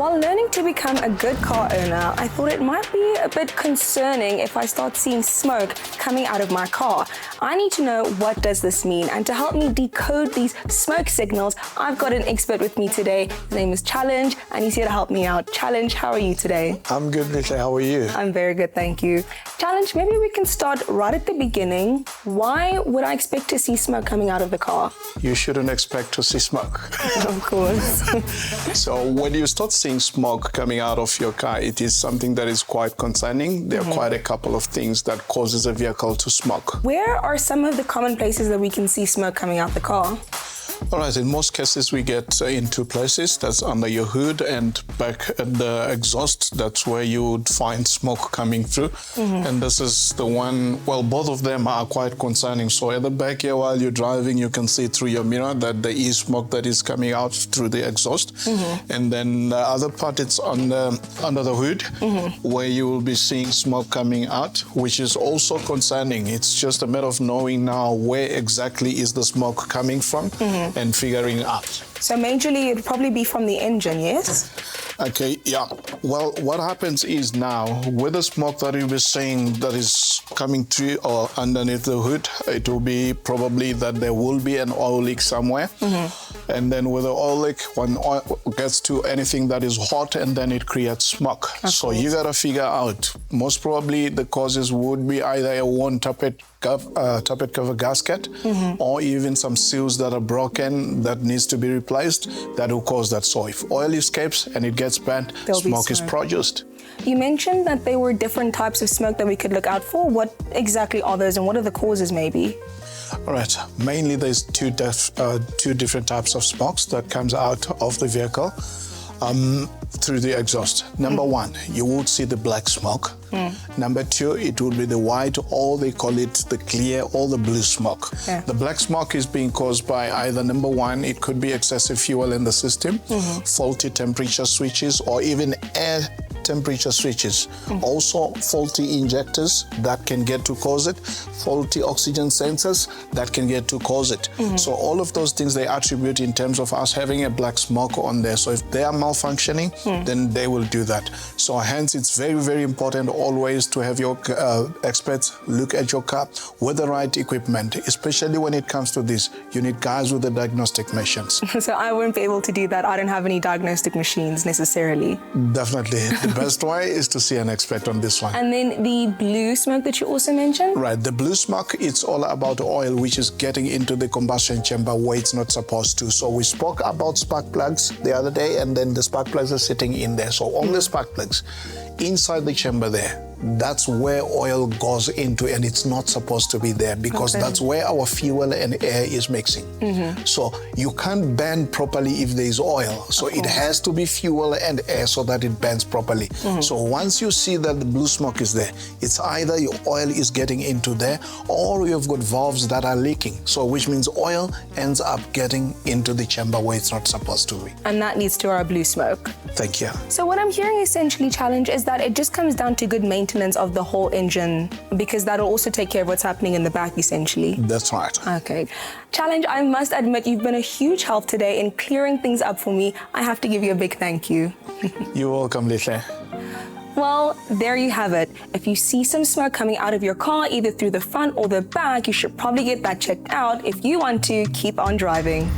While learning to become a good car owner, I thought it might be a bit concerning if I start seeing smoke coming out of my car. I need to know, what does this mean? And to help me decode these smoke signals, I've got an expert with me today. His name is Challenge, and he's here to help me out. Challenge, how are you today? I'm good, Nisha. How are you? I'm very good, thank you. Challenge, maybe we can start right at the beginning. Why would I expect to see smoke coming out of the car? You shouldn't expect to see smoke. Of course. So when you start seeing smoke coming out of your car, it is something that is quite concerning. There are quite a couple of things that causes a vehicle to smoke. Where are some of the common places that we can see smoke coming out the car? All right, in most cases we get in two places. That's under your hood and back at the exhaust. That's where you would find smoke coming through. And this is the one, well, both of them are quite concerning. So at the back here, while you're driving, you can see through your mirror that there is smoke that is coming out through the exhaust. And then the other part, it's under the hood, where you will be seeing smoke coming out, which is also concerning. It's just a matter of knowing now where exactly is the smoke coming from and figuring out. So majorly it'd probably be from the engine, yes? Okay, yeah. Well, what happens is now, with the smoke that you were saying that is coming through or underneath the hood, it will be probably that there will be an oil leak somewhere. And then with the oil leak, when oil gets to anything that is hot, and then it creates smoke. So you gotta figure out, most probably the causes would be either a worn tappet cover gasket, or even some seals that are broken that needs to be replaced, that will cause that. So if oil escapes and it gets burnt, smoke is produced. You mentioned that there were different types of smoke that we could look out for. What exactly are those, and what are the causes maybe? All right, mainly there's two different types of smokes that comes out of the vehicle through the exhaust. Number one, you would see the black smoke. Number two, it would be the white, or they call it the clear or the blue smoke. The black smoke is being caused by either, number one, it could be excessive fuel in the system, faulty temperature switches, or even air temperature switches. Also faulty injectors that can get to cause it, faulty oxygen sensors that can get to cause it. So all of those things they attribute in terms of us having a black smoke on there. So if they are malfunctioning, then they will do that. So hence it's very, very important always to have your experts look at your car with the right equipment, especially when it comes to this. You need guys with the diagnostic machines. So I wouldn't be able to do that. I don't have any diagnostic machines necessarily. Definitely. The best way is to see an expert on this one. And then the blue smoke that you also mentioned? Right, the blue smoke, it's all about oil which is getting into the combustion chamber where it's not supposed to. So we spoke about spark plugs the other day, and then the spark plugs are sitting in there. So on the spark plugs, inside the chamber there, that's where oil goes into, and it's not supposed to be there, because that's where our fuel and air is mixing. So you can't burn properly if there is oil. So it has to be fuel and air so that it burns properly. So once you see that the blue smoke is there, it's either your oil is getting into there, or you've got valves that are leaking. So which means oil ends up getting into the chamber where it's not supposed to be. And that leads to our blue smoke. Thank you. So what I'm hearing essentially, Challenge, is that it just comes down to good maintenance of the whole engine, because that'll also take care of what's happening in the back essentially. That's right. Okay. Challenge, I must admit you've been a huge help today in clearing things up for me. I have to give you a big thank you. You're welcome, Lisha. Well, there you have it. If you see some smoke coming out of your car, either through the front or the back, you should probably get that checked out if you want to keep on driving.